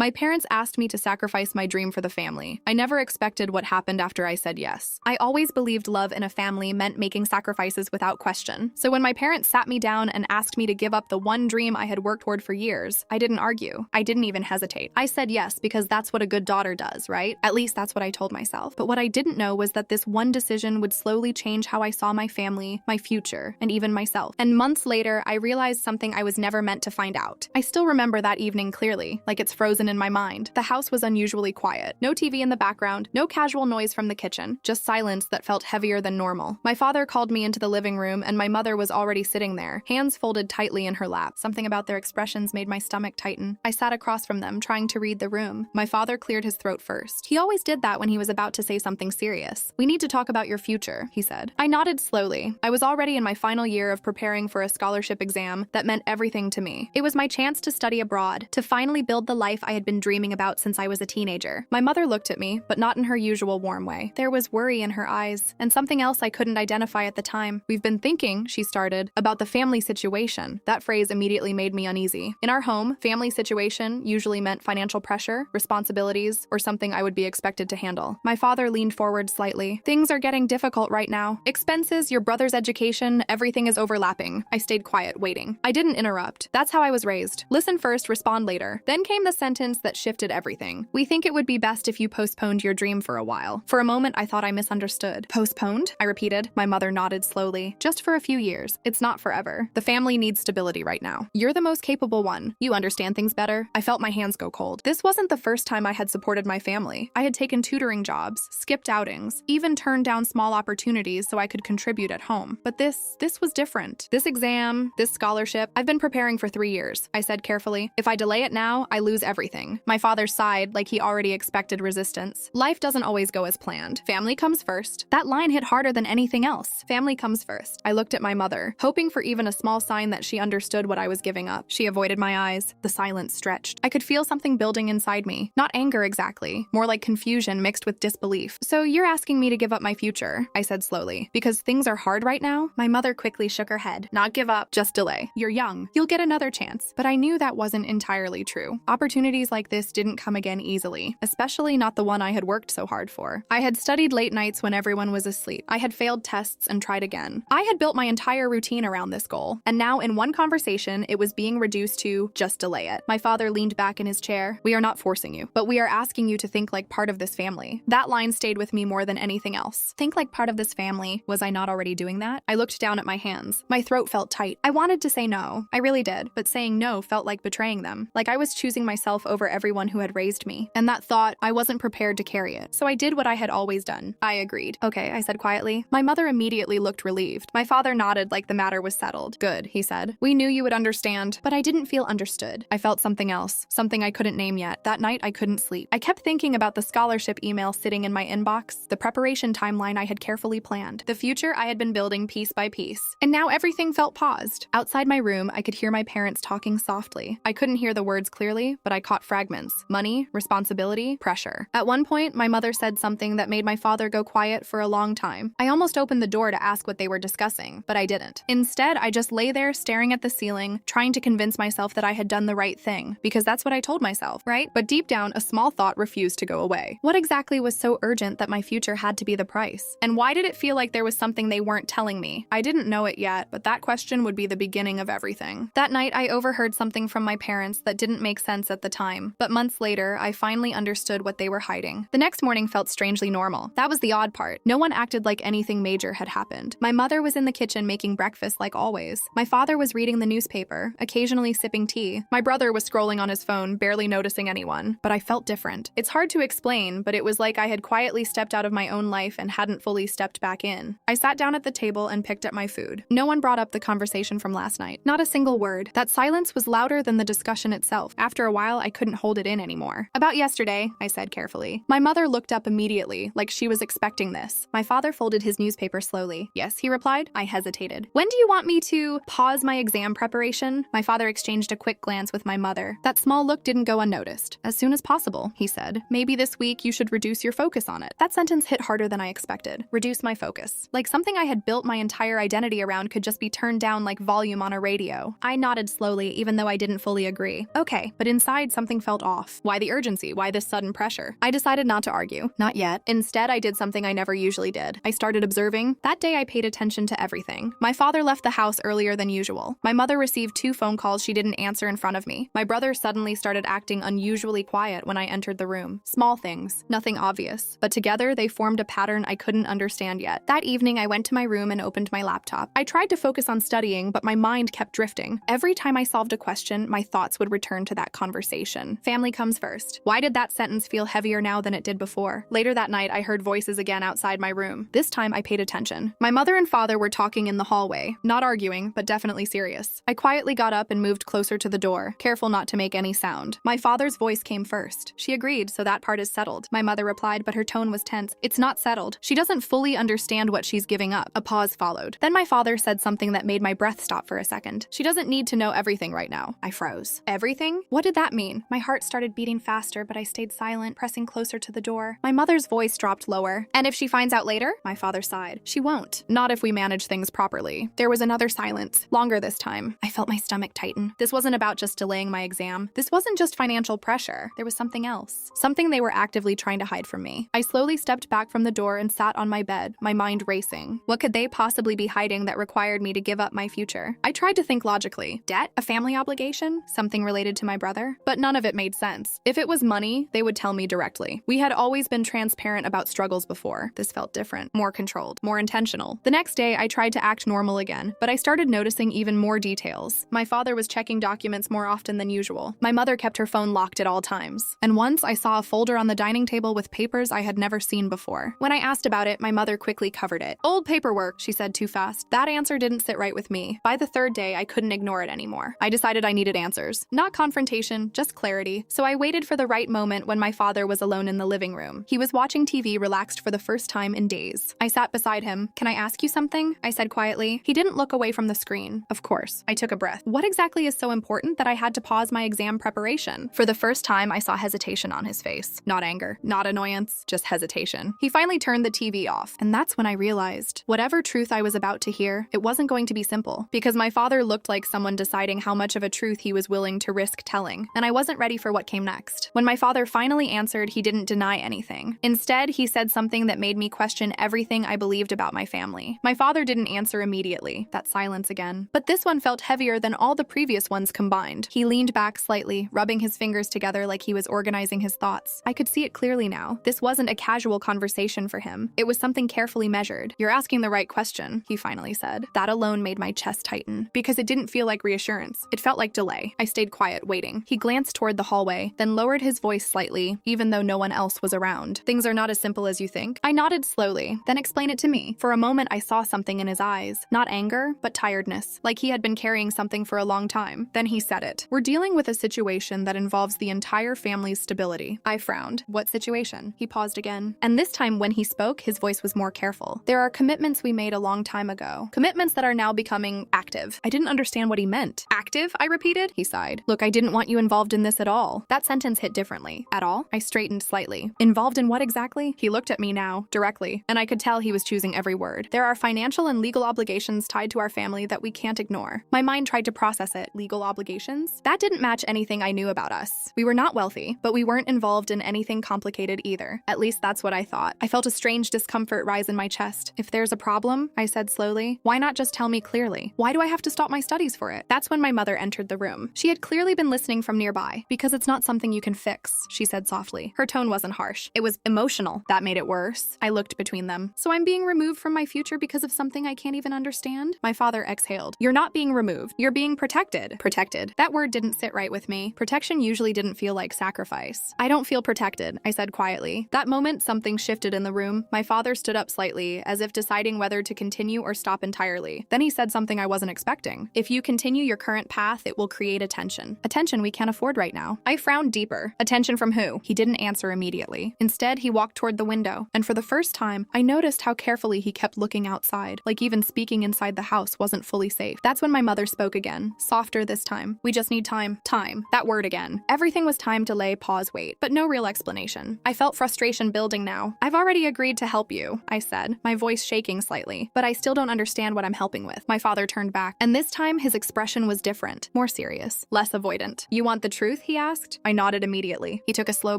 My parents asked me to sacrifice my dream for the family. I never expected what happened after I said yes. I always believed love in a family meant making sacrifices without question. So when my parents sat me down and asked me to give up the one dream I had worked toward for years, I didn't argue. I didn't even hesitate. I said yes because that's what a good daughter does, right? At least that's what I told myself. But what I didn't know was that this one decision would slowly change how I saw my family, my future, and even myself. And months later, I realized something I was never meant to find out. I still remember that evening clearly, like it's frozen in my mind. The house was unusually quiet. No TV in the background, no casual noise from the kitchen, just silence that felt heavier than normal. My father called me into the living room and my mother was already sitting there, hands folded tightly in her lap. Something about their expressions made my stomach tighten. I sat across from them, trying to read the room. My father cleared his throat first. He always did that when he was about to say something serious. "We need to talk about your future," he said. I nodded slowly. I was already in my final year of preparing for a scholarship exam that meant everything to me. It was my chance to study abroad, to finally build the life I had been dreaming about since I was a teenager. My mother looked at me, but not in her usual warm way. There was worry in her eyes, and something else I couldn't identify at the time. "We've been thinking," she started, "about the family situation." That phrase immediately made me uneasy. In our home, family situation usually meant financial pressure, responsibilities, or something I would be expected to handle. My father leaned forward slightly. "Things are getting difficult right now. Expenses, your brother's education, everything is overlapping." I stayed quiet, waiting. I didn't interrupt. That's how I was raised. Listen first, respond later. Then came the sentence that shifted everything. "We think it would be best if you postponed your dream for a while." For a moment, I thought I misunderstood. "Postponed?" I repeated. My mother nodded slowly. "Just for a few years. It's not forever. The family needs stability right now. You're the most capable one. You understand things better." I felt my hands go cold. This wasn't the first time I had supported my family. I had taken tutoring jobs, skipped outings, even turned down small opportunities so I could contribute at home. But this was different. This exam, this scholarship, I've been preparing for 3 years, I said carefully. "If I delay it now, I lose everything." My father sighed like he already expected resistance. "Life doesn't always go as planned. Family comes first." That line hit harder than anything else. Family comes first. I looked at my mother, hoping for even a small sign that she understood what I was giving up. She avoided my eyes. The silence stretched. I could feel something building inside me. Not anger exactly, more like confusion mixed with disbelief. "So you're asking me to give up my future," I said slowly, "because things are hard right now?" My mother quickly shook her head. "Not give up, just delay. You're young. You'll get another chance." But I knew that wasn't entirely true. Opportunities like this didn't come again easily, especially not the one I had worked so hard for. I had studied late nights when everyone was asleep. I had failed tests and tried again. I had built my entire routine around this goal, and now in one conversation, it was being reduced to just delay it. My father leaned back in his chair. "We are not forcing you, but we are asking you to think like part of this family." That line stayed with me more than anything else. Think like part of this family. Was I not already doing that? I looked down at my hands. My throat felt tight. I wanted to say no. I really did, but saying no felt like betraying them, like I was choosing myself over everyone who had raised me. And that thought, I wasn't prepared to carry it. So I did what I had always done. I agreed. "Okay," I said quietly. My mother immediately looked relieved. My father nodded like the matter was settled. "Good," he said. "We knew you would understand." But I didn't feel understood. I felt something else, something I couldn't name yet. That night, I couldn't sleep. I kept thinking about the scholarship email sitting in my inbox, the preparation timeline I had carefully planned, the future I had been building piece by piece. And now everything felt paused. Outside my room, I could hear my parents talking softly. I couldn't hear the words clearly, but I caught fragments. Money, responsibility, pressure. At one point, my mother said something that made my father go quiet for a long time. I almost opened the door to ask what they were discussing, but I didn't. Instead, I just lay there staring at the ceiling, trying to convince myself that I had done the right thing, because that's what I told myself, right? But deep down, a small thought refused to go away. What exactly was so urgent that my future had to be the price? And why did it feel like there was something they weren't telling me? I didn't know it yet, but that question would be the beginning of everything. That night, I overheard something from my parents that didn't make sense at the time, but months later, I finally understood what they were hiding. The next morning felt strangely normal. That was the odd part. No one acted like anything major had happened. My mother was in the kitchen making breakfast like always. My father was reading the newspaper, occasionally sipping tea. My brother was scrolling on his phone, barely noticing anyone. But I felt different. It's hard to explain, but it was like I had quietly stepped out of my own life and hadn't fully stepped back in. I sat down at the table and picked at my food. No one brought up the conversation from last night. Not a single word. That silence was louder than the discussion itself. After a while, I couldn't hold it in anymore. "About yesterday," I said carefully. My mother looked up immediately, like she was expecting this. My father folded his newspaper slowly. "Yes," he replied. I hesitated. "When do you want me to pause my exam preparation?" My father exchanged a quick glance with my mother. That small look didn't go unnoticed. "As soon as possible," he said. "Maybe this week you should reduce your focus on it." That sentence hit harder than I expected. Reduce my focus. Like something I had built my entire identity around could just be turned down like volume on a radio. I nodded slowly, even though I didn't fully agree. "Okay," but inside something something felt off. Why the urgency? Why this sudden pressure? I decided not to argue. Not yet. Instead, I did something I never usually did. I started observing. That day, I paid attention to everything. My father left the house earlier than usual. My mother received 2 phone calls she didn't answer in front of me. My brother suddenly started acting unusually quiet when I entered the room. Small things, nothing obvious. But together, they formed a pattern I couldn't understand yet. That evening, I went to my room and opened my laptop. I tried to focus on studying, but my mind kept drifting. Every time I solved a question, my thoughts would return to that conversation. Family comes first. Why did that sentence feel heavier now than it did before? Later that night, I heard voices again outside my room. This time, I paid attention. My mother and father were talking in the hallway, not arguing, but definitely serious. I quietly got up and moved closer to the door, careful not to make any sound. My father's voice came first. She agreed, so that part is settled. My mother replied, but her tone was tense. It's not settled. She doesn't fully understand what she's giving up. A pause followed. Then my father said something that made my breath stop for a second. She doesn't need to know everything right now. I froze. Everything? What did that mean? My heart started beating faster, but I stayed silent, pressing closer to the door. My mother's voice dropped lower. And if she finds out later? My father sighed. She won't. Not if we manage things properly. There was another silence, longer this time. I felt my stomach tighten. This wasn't about just delaying my exam. This wasn't just financial pressure. There was something else. Something they were actively trying to hide from me. I slowly stepped back from the door and sat on my bed, my mind racing. What could they possibly be hiding that required me to give up my future? I tried to think logically. Debt? A family obligation? Something related to my brother? But none of it made sense. If it was money, they would tell me directly. We had always been transparent about struggles before. This felt different, more controlled, more intentional. The next day, I tried to act normal again, but I started noticing even more details. My father was checking documents more often than usual. My mother kept her phone locked at all times. And once I saw a folder on the dining table with papers I had never seen before. When I asked about it, my mother quickly covered it. Old paperwork, she said too fast. That answer didn't sit right with me. By the 3rd day, I couldn't ignore it anymore. I decided I needed answers. Not confrontation, just clarity. So I waited for the right moment when my father was alone in the living room. He was watching TV relaxed for the first time in days. I sat beside him. Can I ask you something? I said quietly. He didn't look away from the screen. Of course. I took a breath. What exactly is so important that I had to pause my exam preparation? For the first time, I saw hesitation on his face. Not anger, not annoyance, just hesitation. He finally turned the TV off, and that's when I realized whatever truth I was about to hear, it wasn't going to be simple, because my father looked like someone deciding how much of a truth he was willing to risk telling, and I wasn't ready for what came next. When my father finally answered, he didn't deny anything. Instead, he said something that made me question everything I believed about my family. My father didn't answer immediately. That silence again. But this one felt heavier than all the previous ones combined. He leaned back slightly, rubbing his fingers together like he was organizing his thoughts. I could see it clearly now. This wasn't a casual conversation for him. It was something carefully measured. You're asking the right question, he finally said. That alone made my chest tighten, because it didn't feel like reassurance. It felt like delay. I stayed quiet, waiting. He glanced toward the hallway, then lowered his voice slightly, even though no one else was around. Things are not as simple as you think. I nodded slowly, then explain it to me. For a moment, I saw something in his eyes. Not anger, but tiredness, like he had been carrying something for a long time. Then he said it. We're dealing with a situation that involves the entire family's stability. I frowned. What situation? He paused again. And this time when he spoke, his voice was more careful. There are commitments we made a long time ago. Commitments that are now becoming active. I didn't understand what he meant. Active? I repeated. He sighed. Look, I didn't want you involved in this at all. That sentence hit differently. At all? I straightened slightly. Involved in what exactly? He looked at me now, directly, and I could tell he was choosing every word. There are financial and legal obligations tied to our family that we can't ignore. My mind tried to process it. Legal obligations? That didn't match anything I knew about us. We were not wealthy, but we weren't involved in anything complicated either. At least that's what I thought. I felt a strange discomfort rise in my chest. If there's a problem, I said slowly, why not just tell me clearly? Why do I have to stop my studies for it? That's when my mother entered the room. She had clearly been listening from nearby. Because it's not something you can fix, she said softly. Her tone wasn't harsh. It was emotional. That made it worse. I looked between them. So I'm being removed from my future because of something I can't even understand? My father exhaled. You're not being removed. You're being protected. Protected. That word didn't sit right with me. Protection usually didn't feel like sacrifice. I don't feel protected, I said quietly. That moment, something shifted in the room. My father stood up slightly, as if deciding whether to continue or stop entirely. Then he said something I wasn't expecting. If you continue your current path, it will create attention. Attention we can't afford right now. I frowned deeper. Attention from who? He didn't answer immediately. Instead, he walked toward the window, and for the first time, I noticed how carefully he kept looking outside, like even speaking inside the house wasn't fully safe. That's when my mother spoke again, softer this time. We just need time. Time. That word again. Everything was time, delay, pause, wait, but no real explanation. I felt frustration building now. I've already agreed to help you, I said, my voice shaking slightly, but I still don't understand what I'm helping with. My father turned back, and this time his expression was different, more serious, less avoidant. You want the truth? truth?" he asked. I nodded immediately. He took a slow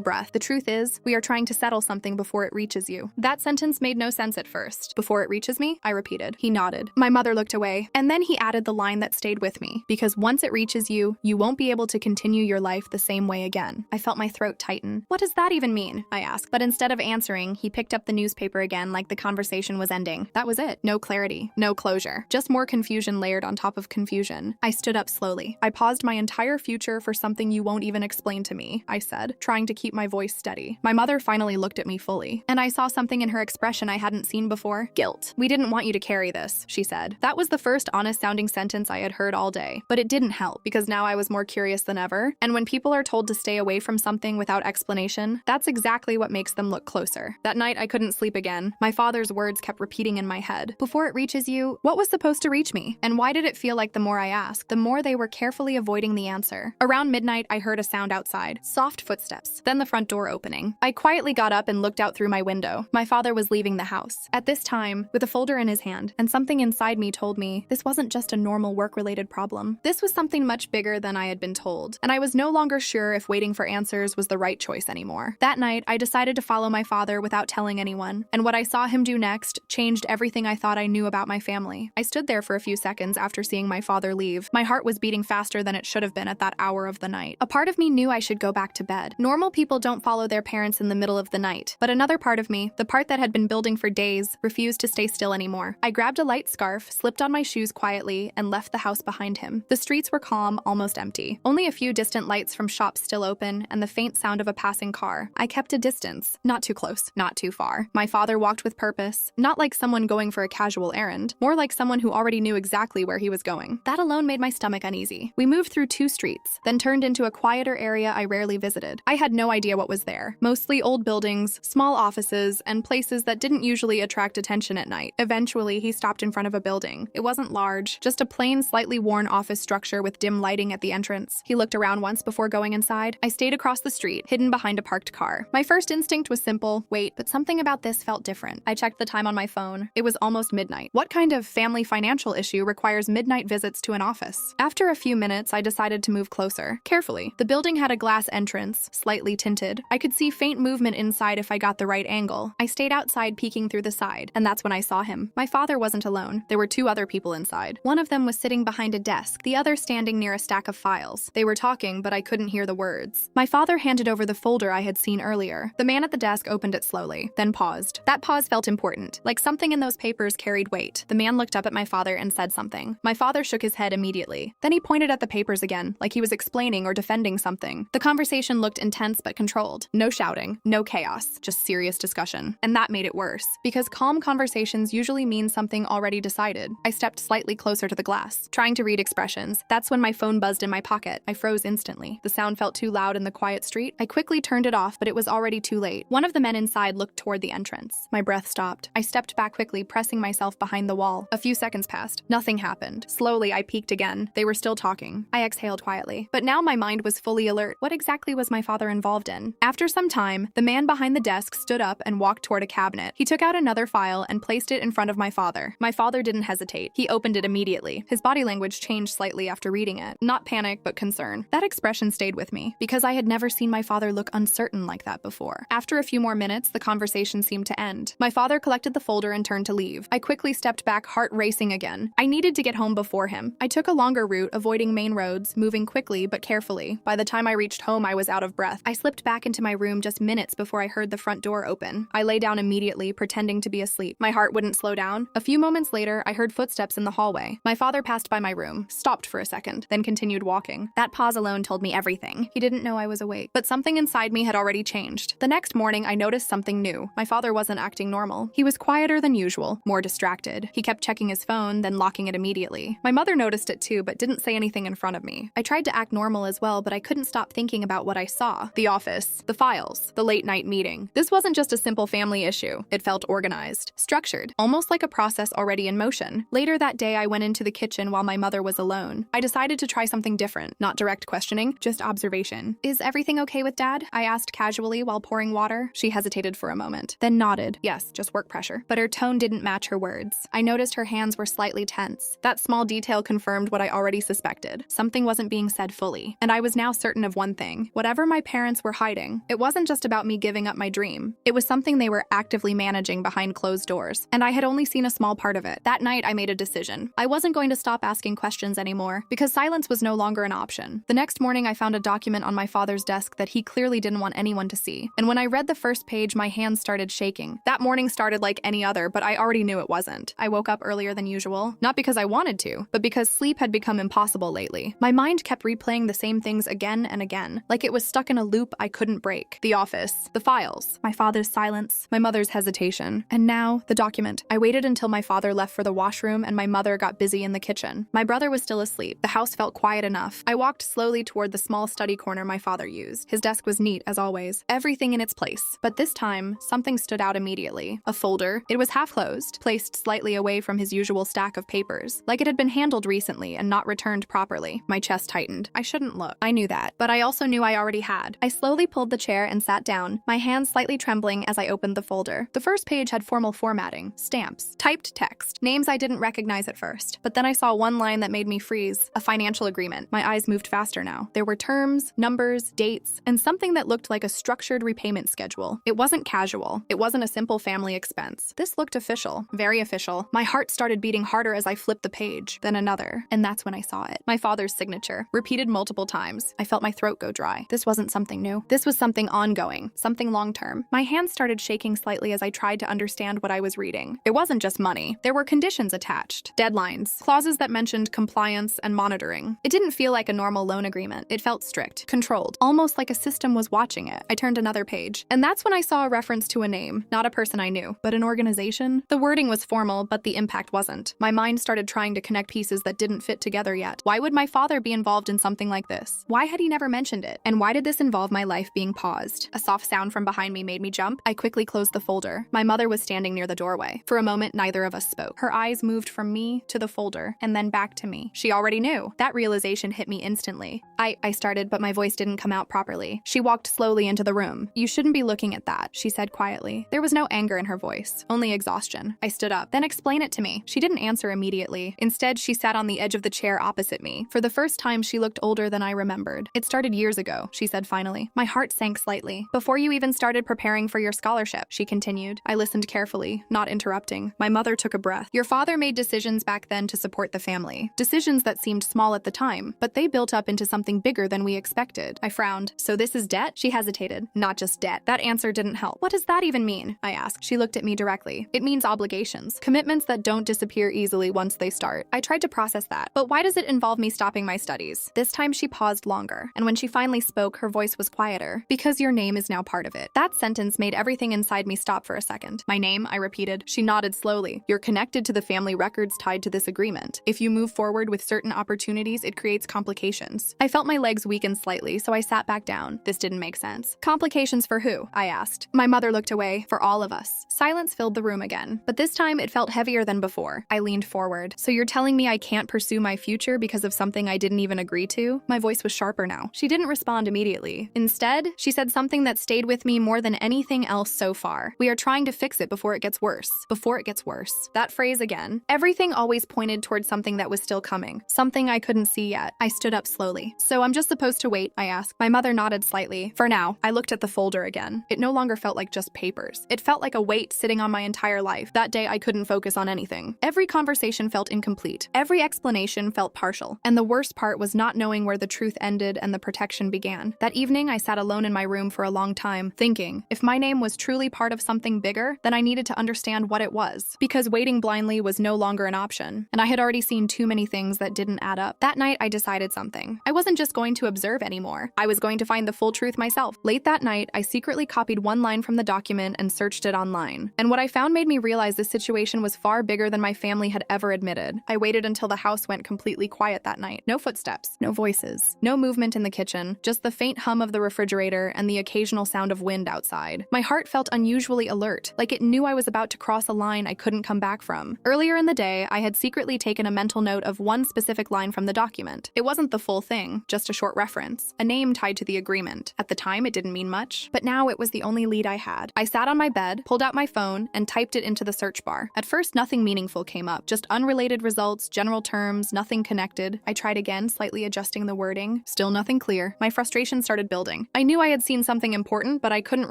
breath. "The truth is, we are trying to settle something before it reaches you." That sentence made no sense at first. "Before it reaches me?" I repeated. He nodded. My mother looked away, and then he added the line that stayed with me. "Because once it reaches you, you won't be able to continue your life the same way again." I felt my throat tighten. "What does that even mean?" I asked. But instead of answering, he picked up the newspaper again like the conversation was ending. That was it. No clarity. No closure. Just more confusion layered on top of confusion. I stood up slowly. "I paused my entire future for something you won't even explain to me," I said, trying to keep my voice steady. My mother finally looked at me fully, and I saw something in her expression I hadn't seen before. Guilt. "We didn't want you to carry this," she said. That was the first honest-sounding sentence I had heard all day. But it didn't help, because now I was more curious than ever, and when people are told to stay away from something without explanation, that's exactly what makes them look closer. That night, I couldn't sleep again. My father's words kept repeating in my head. Before it reaches you, what was supposed to reach me? And why did it feel like the more I asked, the more they were carefully avoiding the answer? Around midnight, I heard a sound outside. Soft footsteps. Then the front door opening. I quietly got up and looked out through my window. My father was leaving the house. At this time, with a folder in his hand, and something inside me told me this wasn't just a normal work-related problem. This was something much bigger than I had been told, and I was no longer sure if waiting for answers was the right choice anymore. That night, I decided to follow my father without telling anyone, and what I saw him do next changed everything I thought I knew about my family. I stood there for a few seconds after seeing my father leave. My heart was beating faster than it should have been at that hour of the night. A part of me knew I should go back to bed. Normal people don't follow their parents in the middle of the night, but another part of me, the part that had been building for days, refused to stay still anymore. I grabbed a light scarf, slipped on my shoes quietly, and left the house behind him. The streets were calm, almost empty. Only a few distant lights from shops still open, and the faint sound of a passing car. I kept a distance. Not too close, not too far. My father walked with purpose, not like someone going for a casual errand, more like someone who already knew exactly where he was going. That alone made my stomach uneasy. We moved through 2 streets, then turned into a quieter area I rarely visited. I had no idea what was there. Mostly old buildings, small offices, and places that didn't usually attract attention at night. Eventually, he stopped in front of a building. It wasn't large, just a plain, slightly worn office structure with dim lighting at the entrance. He looked around once before going inside. I stayed across the street, hidden behind a parked car. My first instinct was simple, wait, but something about this felt different. I checked the time on my phone. It was almost midnight. What kind of family financial issue requires midnight visits to an office? After a few minutes, I decided to move closer. Carefully. The building had a glass entrance, slightly tinted. I could see faint movement inside if I got the right angle. I stayed outside peeking through the side, and that's when I saw him. My father wasn't alone. There were 2 other people inside. One of them was sitting behind a desk, the other standing near a stack of files. They were talking, but I couldn't hear the words. My father handed over the folder I had seen earlier. The man at the desk opened it slowly, then paused. That pause felt important, like something in those papers carried weight. The man looked up at my father and said something. My father shook his head immediately. Then he pointed at the papers again, like he was explaining or defending something. The conversation looked intense but controlled. No shouting, no chaos, just serious discussion. And that made it worse, because calm conversations usually mean something already decided. I stepped slightly closer to the glass, trying to read expressions. That's when my phone buzzed in my pocket. I froze instantly. The sound felt too loud in the quiet street. I quickly turned it off, but it was already too late. One of the men inside looked toward the entrance. My breath stopped. I stepped back quickly, pressing myself behind the wall. A few seconds passed. Nothing happened. Slowly, I peeked again. They were still talking. I exhaled quietly. But now my mind was fully alert. What exactly was my father involved in? After some time, the man behind the desk stood up and walked toward a cabinet. He took out another file and placed it in front of my father. My father didn't hesitate. He opened it immediately. His body language changed slightly after reading it. Not panic, but concern. That expression stayed with me, because I had never seen my father look uncertain like that before. After a few more minutes, the conversation seemed to end. My father collected the folder and turned to leave. I quickly stepped back, heart racing again. I needed to get home before him. I took a longer route, avoiding main roads, moving quickly but carefully. By the time I reached home, I was out of breath. I slipped back into my room just minutes before I heard the front door open. I lay down immediately, pretending to be asleep. My heart wouldn't slow down. A few moments later, I heard footsteps in the hallway. My father passed by my room, stopped for a second, then continued walking. That pause alone told me everything. He didn't know I was awake, but something inside me had already changed. The next morning, I noticed something new. My father wasn't acting normal. He was quieter than usual, more distracted. He kept checking his phone, then locking it immediately. My mother noticed it too, but didn't say anything in front of me. I tried to act normal as well, but I couldn't stop thinking about what I saw. The office, the files, the late-night meeting. This wasn't just a simple family issue. It felt organized, structured, almost like a process already in motion. Later that day, I went into the kitchen while my mother was alone. I decided to try something different, not direct questioning, just observation. "Is everything okay with Dad?" I asked casually while pouring water. She hesitated for a moment, then nodded. Yes, just work pressure. But her tone didn't match her words. I noticed her hands were slightly tense. That small detail confirmed what I already suspected. Something wasn't being said fully, and I was was now certain of one thing. Whatever my parents were hiding, it wasn't just about me giving up my dream. It was something they were actively managing behind closed doors, and I had only seen a small part of it. That night, I made a decision. I wasn't going to stop asking questions anymore, because silence was no longer an option. The next morning, I found a document on my father's desk that he clearly didn't want anyone to see, and when I read the first page, my hands started shaking. That morning started like any other, but I already knew it wasn't. I woke up earlier than usual, not because I wanted to, but because sleep had become impossible lately. My mind kept replaying the same things again and again, like it was stuck in a loop I couldn't break. The office, the files, my father's silence, my mother's hesitation, and now the document. I waited until my father left for the washroom and my mother got busy in the kitchen. My brother was still asleep. The house felt quiet enough. I walked slowly toward the small study corner my father used. His desk was neat as always, everything in its place. But this time, something stood out immediately. A folder. It was half closed, placed slightly away from his usual stack of papers, like it had been handled recently and not returned properly. My chest tightened. I shouldn't look. I knew that, but I also knew I already had. I slowly pulled the chair and sat down, my hands slightly trembling as I opened the folder. The first page had formal formatting, stamps, typed text, names I didn't recognize at first. But then I saw one line that made me freeze, a financial agreement. My eyes moved faster now. There were terms, numbers, dates, and something that looked like a structured repayment schedule. It wasn't casual. It wasn't a simple family expense. This looked official, very official. My heart started beating harder as I flipped the page, then another, and that's when I saw it. My father's signature, repeated multiple times. I felt my throat go dry. This wasn't something new. This was something ongoing, something long-term. My hands started shaking slightly as I tried to understand what I was reading. It wasn't just money. There were conditions attached, deadlines, clauses that mentioned compliance and monitoring. It didn't feel like a normal loan agreement. It felt strict, controlled, almost like a system was watching it. I turned another page, and that's when I saw a reference to a name, not a person I knew, but an organization. The wording was formal, but the impact wasn't. My mind started trying to connect pieces that didn't fit together yet. Why would my father be involved in something like this? Why had he never mentioned it? And why did this involve my life being paused? A soft sound from behind me made me jump. I quickly closed the folder. My mother was standing near the doorway. For a moment, neither of us spoke. Her eyes moved from me to the folder, and then back to me. She already knew. That realization hit me instantly. I started, but my voice didn't come out properly. She walked slowly into the room. "You shouldn't be looking at that," she said quietly. There was no anger in her voice, only exhaustion. I stood up. "Then explain it to me." She didn't answer immediately. Instead, she sat on the edge of the chair opposite me. For the first time, she looked older than I remembered. "It started years ago," she said finally. My heart sank slightly. "Before you even started preparing for your scholarship," she continued. I listened carefully, not interrupting. My mother took a breath. "Your father made decisions back then to support the family. Decisions that seemed small at the time, but they built up into something bigger than we expected." I frowned. "So this is debt?" She hesitated. "Not just debt." That answer didn't help. "What does that even mean?" I asked. She looked at me directly. "It means obligations. Commitments that don't disappear easily once they start." I tried to process that. "But why does it involve me stopping my studies?" This time she paused longer, and when she finally spoke, her voice was quieter. "Because your name is now part of it." That sentence made everything inside me stop for a second. "My name?" I repeated. She nodded slowly. "You're connected to the family records tied to this agreement. If you move forward with certain opportunities, it creates complications." I felt my legs weaken slightly, so I sat back down. This didn't make sense. "Complications for who?" I asked. My mother looked away. "For all of us." Silence filled the room again, but this time it felt heavier than before. I leaned forward. "So you're telling me I can't pursue my future because of something I didn't even agree to?" My voice was sharper now. She didn't respond immediately. Instead, she said something that stayed with me more than anything else so far. "We are trying to fix it before it gets worse." Before it gets worse. That phrase again. Everything always pointed towards something that was still coming. Something I couldn't see yet. I stood up slowly. "So I'm just supposed to wait?" I asked. My mother nodded slightly. "For now." I looked at the folder again. It no longer felt like just papers. It felt like a weight sitting on my entire life. That day I couldn't focus on anything. Every conversation felt incomplete. Every explanation felt partial. And the worst part was not knowing where the truth ended and the protection began. That evening I sat alone in my room for a long time, thinking, if my name was truly part of something bigger, then I needed to understand what it was. Because waiting blindly was no longer an option. And I had already seen too many things that didn't add up. That night I decided something. I wasn't just going to observe anymore. I was going to find the full truth myself. Late that night, I secretly copied one line from the document and searched it online. And what I found made me realize this situation was far bigger than my family had ever admitted. I waited until the house went completely quiet that night. No footsteps, no voices, no movement in the kitchen, just the faint hum of the refrigerator and the occasional sound of wind outside. My heart felt unusually alert, like it knew I was about to cross a line I couldn't come back from. Earlier in the day, I had secretly taken a mental note of one specific line from the document. It wasn't the full thing, just a short reference, a name tied to the agreement. At the time, it didn't mean much, but now it was the only lead I had. I sat on my bed, pulled out my phone, and typed it into the search bar. At first, nothing meaningful came up, just unrelated results, general terms, nothing connected. I tried again, slightly adjusting the wording, nothing. Still nothing clear. My frustration started building. I knew I had seen something important, but I couldn't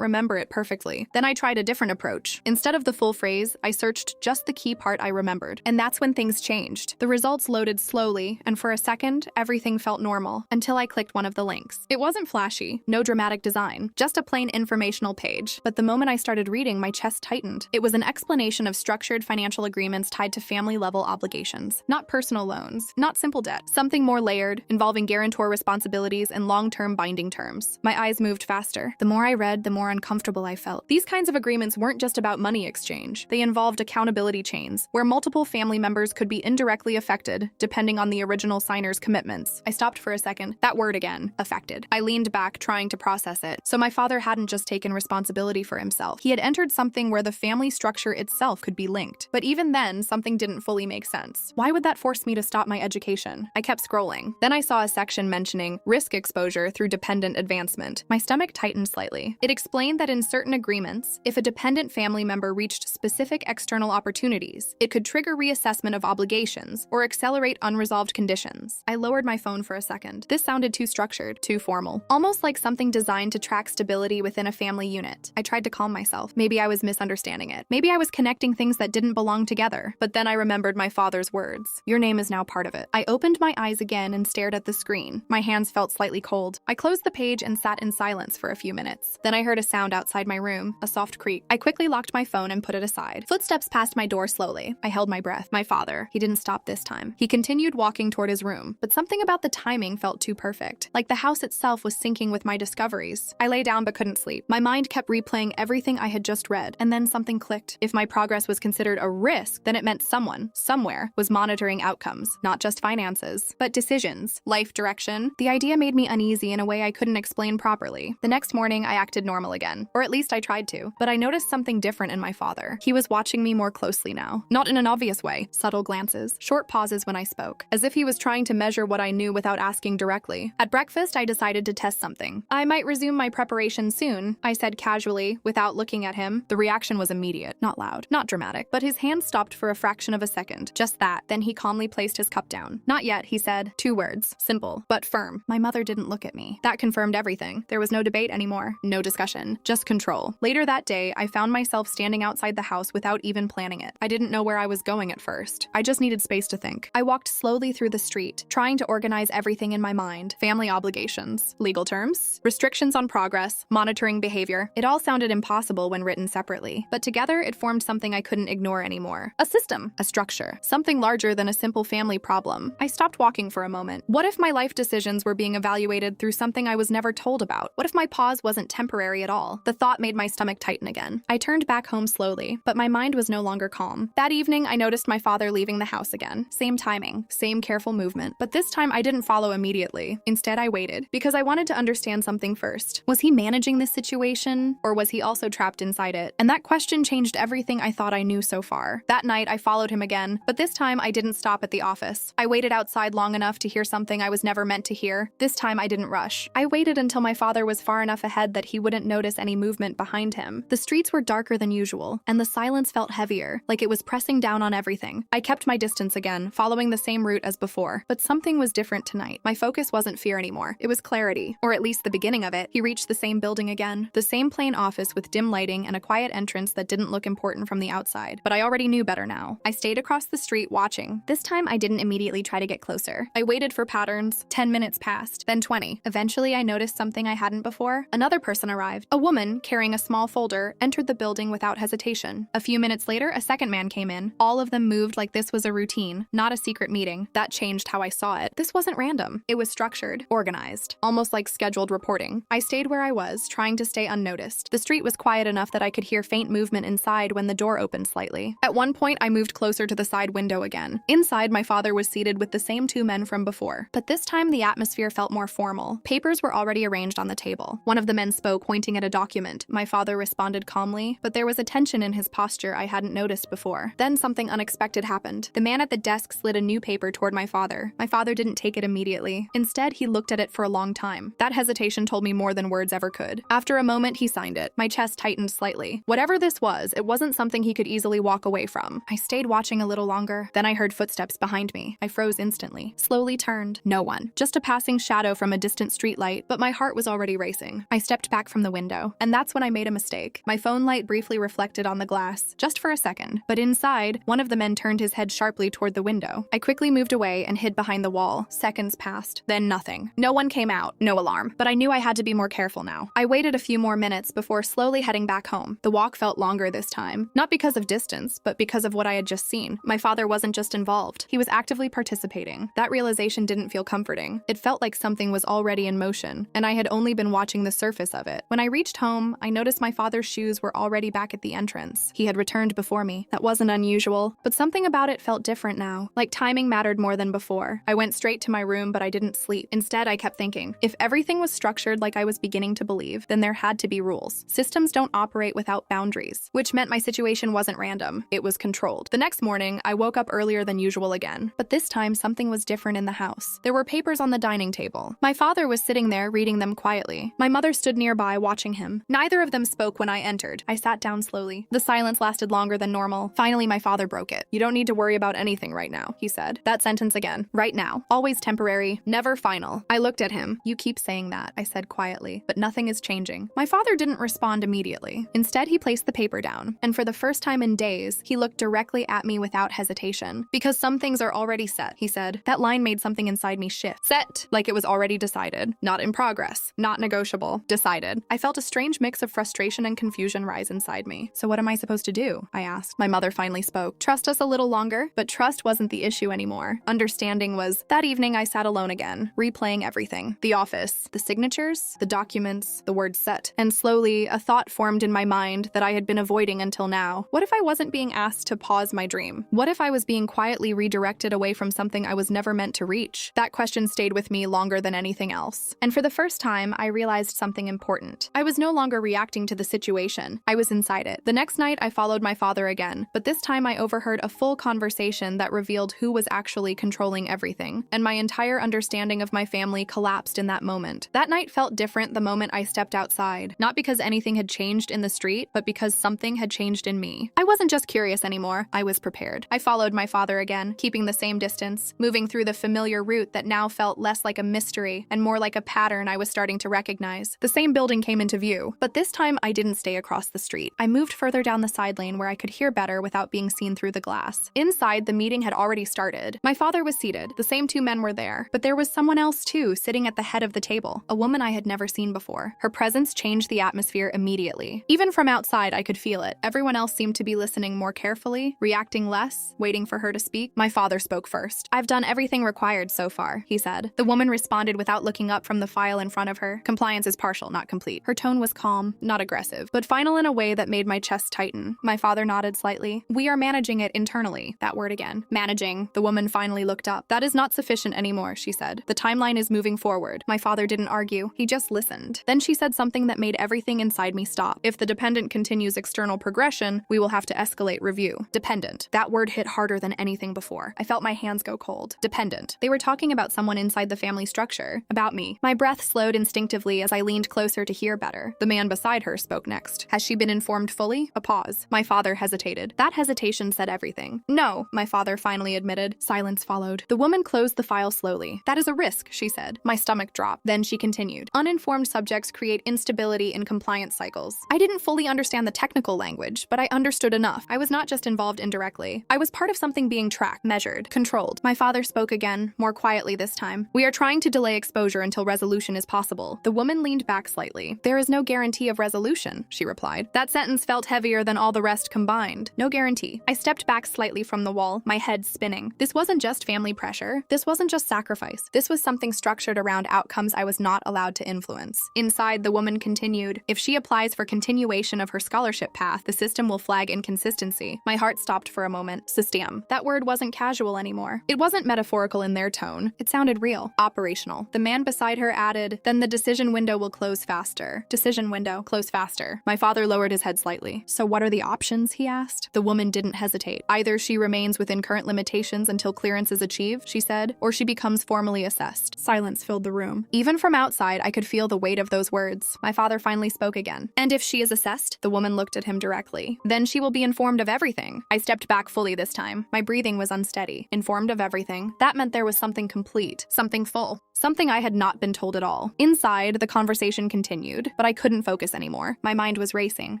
remember it perfectly. Then I tried a different approach. Instead of the full phrase, I searched just the key part I remembered. And that's when things changed. The results loaded slowly, and for a second, everything felt normal, until I clicked one of the links. It wasn't flashy, no dramatic design, just a plain informational page. But the moment I started reading, my chest tightened. It was an explanation of structured financial agreements tied to family-level obligations, not personal loans, not simple debt, something more layered, involving guarantor responsibilities and long-term binding terms. My eyes moved faster. The more I read, the more uncomfortable I felt. These kinds of agreements weren't just about money exchange. They involved accountability chains, where multiple family members could be indirectly affected, depending on the original signer's commitments. I stopped for a second. That word again, affected. I leaned back, trying to process it. So my father hadn't just taken responsibility for himself. He had entered something where the family structure itself could be linked. But even then, something didn't fully make sense. Why would that force me to stop my education? I kept scrolling. Then I saw a section mentioning risk exposure through dependent advancement. My stomach tightened slightly. It explained that in certain agreements, if a dependent family member reached specific external opportunities, it could trigger reassessment of obligations or accelerate unresolved conditions. I lowered my phone for a second. This sounded too structured, too formal, almost like something designed to track stability within a family unit. I tried to calm myself. Maybe I was misunderstanding it. Maybe I was connecting things that didn't belong together. But then I remembered my father's words. Your name is now part of it. I opened my eyes again and stared at the screen. My hands felt slightly cold. I closed the page and sat in silence for a few minutes. Then I heard a sound outside my room, a soft creak. I quickly locked my phone and put it aside. Footsteps passed my door slowly. I held my breath. My father. He didn't stop this time. He continued walking toward his room, but something about the timing felt too perfect. Like the house itself was syncing with my discoveries. I lay down but couldn't sleep. My mind kept replaying everything I had just read, and then something clicked. If my progress was considered a risk, then it meant someone, somewhere, was monitoring outcomes, not just finances, but decisions, life direction. The idea made me uneasy in a way I couldn't explain properly. The next morning, I acted normal again, or at least I tried to, but I noticed something different in my father. He was watching me more closely now, not in an obvious way, subtle glances, short pauses when I spoke, as if he was trying to measure what I knew without asking directly. At breakfast, I decided to test something. I might resume my preparation soon, I said casually, without looking at him. The reaction was immediate, not loud, not dramatic, but his hand stopped for a fraction of a second. Just that. Then he calmly placed his cup down. Not yet, he said. 2 words, simple, but firm. My mother didn't look at me. That confirmed everything. There was no debate anymore, no discussion, just control. Later that day, I found myself standing outside the house without even planning it. I didn't know where I was going at first. I just needed space to think. I walked slowly through the street, trying to organize everything in my mind. Family obligations, legal terms, restrictions on progress, monitoring behavior. It all sounded impossible when written separately, but together it formed something I couldn't ignore anymore. A system, a structure, something larger than a simple family problem. I stopped walking for a moment. What if my life decisions were being evaluated through something I was never told about? What if my pause wasn't temporary at all? The thought made my stomach tighten again. I turned back home slowly, but my mind was no longer calm. That evening, I noticed my father leaving the house again. Same timing, same careful movement, but this time I didn't follow immediately. Instead, I waited, because I wanted to understand something first. Was he managing this situation, or was he also trapped inside it? And that question changed everything I thought I knew so far. That night, I followed him again, but this time I didn't stop at the office. I waited outside long enough to hear something I was never meant to hear. This time I didn't rush. I waited until my father was far enough ahead that he wouldn't notice any movement behind him. The streets were darker than usual, and the silence felt heavier, like it was pressing down on everything. I kept my distance again, following the same route as before, but something was different tonight. My focus wasn't fear anymore. It was clarity, or at least the beginning of it. He reached the same building again, the same plain office with dim lighting and a quiet entrance that didn't look important from the outside, but I already knew better now. I stayed across the street watching. This time I didn't immediately try to get closer. I waited for patterns. 10 minutes passed, then 20. Eventually I noticed something I hadn't before. Another person arrived. A woman, carrying a small folder, entered the building without hesitation. A few minutes later, a second man came in. All of them moved like this was a routine, not a secret meeting. That changed how I saw it. This wasn't random. It was structured, organized, almost like scheduled reporting. I stayed where I was, trying to stay unnoticed. The street was quiet enough that I could hear faint movement inside when the door opened slightly. At one point, I moved closer to the side window again. Inside, my father was seated with the same 2 men from before, but this time the atmosphere felt more formal. Papers were already arranged on the table. One of the men spoke, pointing at a document. My father responded calmly, but there was a tension in his posture I hadn't noticed before. Then something unexpected happened. The man at the desk slid a new paper toward my father. My father didn't take it immediately. Instead, he looked at it for a long time. That hesitation told me more than words ever could. After a moment, he signed it. My chest tightened slightly. Whatever this was, it wasn't something he could easily walk away from. I stayed watching a little longer. Then I heard footsteps behind me. I froze instantly. Slowly turned. No one. Just just a passing shadow from a distant streetlight, but my heart was already racing. I stepped back from the window, and that's when I made a mistake. My phone light briefly reflected on the glass, just for a second, but inside, one of the men turned his head sharply toward the window. I quickly moved away and hid behind the wall. Seconds passed, then nothing. No one came out, no alarm, but I knew I had to be more careful now. I waited a few more minutes before slowly heading back home. The walk felt longer this time, not because of distance, but because of what I had just seen. My father wasn't just involved, he was actively participating. That realization didn't feel comforting. It felt like something was already in motion, and I had only been watching the surface of it. When I reached home, I noticed my father's shoes were already back at the entrance. He had returned before me. That wasn't unusual, but something about it felt different now, like timing mattered more than before. I went straight to my room, but I didn't sleep. Instead, I kept thinking, if everything was structured like I was beginning to believe, then there had to be rules. Systems don't operate without boundaries, which meant my situation wasn't random. It was controlled. The next morning, I woke up earlier than usual again, but this time something was different in the house. There were papers on the dining table. My father was sitting there reading them quietly. My mother stood nearby watching him. Neither of them spoke when I entered. I sat down slowly. The silence lasted longer than normal. Finally, my father broke it. "You don't need to worry about anything right now," he said. That sentence again. Right now. Always temporary, never final. I looked at him. "You keep saying that," I said quietly, "but nothing is changing." My father didn't respond immediately. Instead, he placed the paper down, and for the first time in days, he looked directly at me without hesitation. "Because some things are already set," he said. That line made something inside me shift. Set, like it was already decided. Not in progress. Not negotiable. Decided. I felt a strange mix of frustration and confusion rise inside me. "So what am I supposed to do?" I asked. My mother finally spoke. "Trust us a little longer." But trust wasn't the issue anymore. Understanding was. That evening, I sat alone again, replaying everything. The office, the signatures, the documents, the word set. And slowly, a thought formed in my mind that I had been avoiding until now. What if I wasn't being asked to pause my dream? What if I was being quietly redirected away from something I was never meant to reach? That question stayed with me longer than anything else. And for the first time, I realized something important. I was no longer reacting to the situation. I was inside it. The next night, I followed my father again, but this time I overheard a full conversation that revealed who was actually controlling everything, and my entire understanding of my family collapsed in that moment. That night felt different the moment I stepped outside, not because anything had changed in the street, but because something had changed in me. I wasn't just curious anymore, I was prepared. I followed my father again, keeping the same distance, moving through the familiar route that now felt less like a mystery and more like a pattern I was starting to recognize. The same building came into view, but this time I didn't stay across the street. I moved further down the side lane where I could hear better without being seen through the glass. Inside, the meeting had already started. My father was seated. The same two men were there, but there was someone else too, sitting at the head of the table, a woman I had never seen before. Her presence changed the atmosphere immediately. Even from outside, I could feel it. Everyone else seemed to be listening more carefully, reacting less, waiting for her to speak. My father spoke first. "I've done everything required so far," he said. The woman responded without looking up from the file in front of her. "Compliance is partial, not complete." Her tone was calm, not aggressive, but final in a way that made my chest tighten. My father nodded slightly. "We are managing it internally." That word again. Managing. The woman finally looked up. "That is not sufficient anymore," she said. "The timeline is moving forward." My father didn't argue. He just listened. Then she said something that made everything inside me stop. "If the dependent continues external progression, we will have to escalate review." Dependent. That word hit harder than anything before. I felt my hands go cold. Dependent. They were talking about someone inside the family structure. About me. My breath slowed instinctively as I leaned closer to hear better. The man beside her spoke next. "Has she been informed fully?" A pause. My father hesitated. That hesitation said everything. "No," my father finally admitted. Silence followed. The woman closed the file slowly. "That is a risk," she said. My stomach dropped. Then she continued. "Uninformed subjects create instability in compliance cycles." I didn't fully understand the technical language, but I understood enough. I was not just involved indirectly. I was part of something being tracked, measured, controlled. My father spoke again, more quietly this time. "We are trying to delay exposure until resolution is possible." The woman leaned back slightly. "There is no guarantee of resolution," she replied. That sentence felt heavier than all the rest combined. No guarantee. I stepped back slightly from the wall, my head spinning. This wasn't just family pressure. This wasn't just sacrifice. This was something structured around outcomes I was not allowed to influence. Inside, the woman continued, "If she applies for continuation of her scholarship path, the system will flag inconsistency." My heart stopped for a moment. System. That word wasn't casual anymore. It wasn't metaphorical in their tone. It sounded real. Operational. The man beside her added, "Then the decision window will close faster." Decision window. Close faster. My father lowered his head slightly. "So what are the options?" he asked. The woman didn't hesitate. "Either she remains within current limitations until clearance is achieved," she said, "or she becomes formally assessed." Silence filled the room. Even from outside, I could feel the weight of those words. My father finally spoke again. "And if she is assessed?" The woman looked at him directly. "Then she will be informed of everything." I stepped back fully this time. My breathing was unsteady. Informed of everything. That meant there was something complete. Something something full. Something I had not been told at all. Inside, the conversation continued, but I couldn't focus anymore. My mind was racing.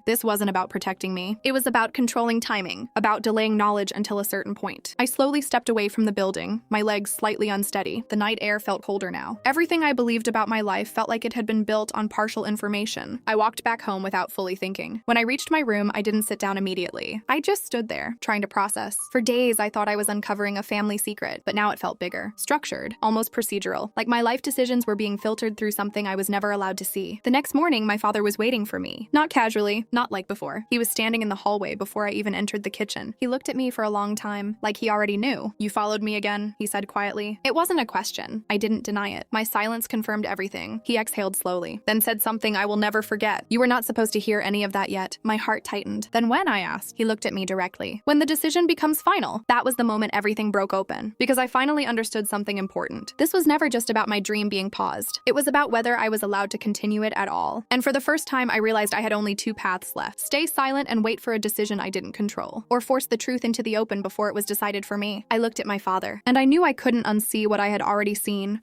This wasn't about protecting me. It was about controlling timing, about delaying knowledge until a certain point. I slowly stepped away from the building, my legs slightly unsteady. The night air felt colder now. Everything I believed about my life felt like it had been built on partial information. I walked back home without fully thinking. When I reached my room, I didn't sit down immediately. I just stood there, trying to process. For days, I thought I was uncovering a family secret, but now it felt bigger, structured, almost procedural, like my life decisions were being filtered through something I was never allowed to see. The next morning, my father was waiting for me. Not casually, not like before. He was standing in the hallway before I even entered the kitchen. He looked at me for a long time, like he already knew. "You followed me again," he said quietly. It wasn't a question. I didn't deny it. My silence confirmed everything. He exhaled slowly, then said something I will never forget. "You were not supposed to hear any of that yet." My heart tightened. "Then when?" I asked. He looked at me directly. "When the decision becomes final." That was the moment everything broke open, because I finally understood something important. This was never just about my dream being paused. It was about whether I was allowed to continue it at all. And for the first time, I realized I had only two paths left: stay silent and wait for a decision I didn't control, or force the truth into the open before it was decided for me. I looked at my father, and I knew I couldn't unsee what I had already seen.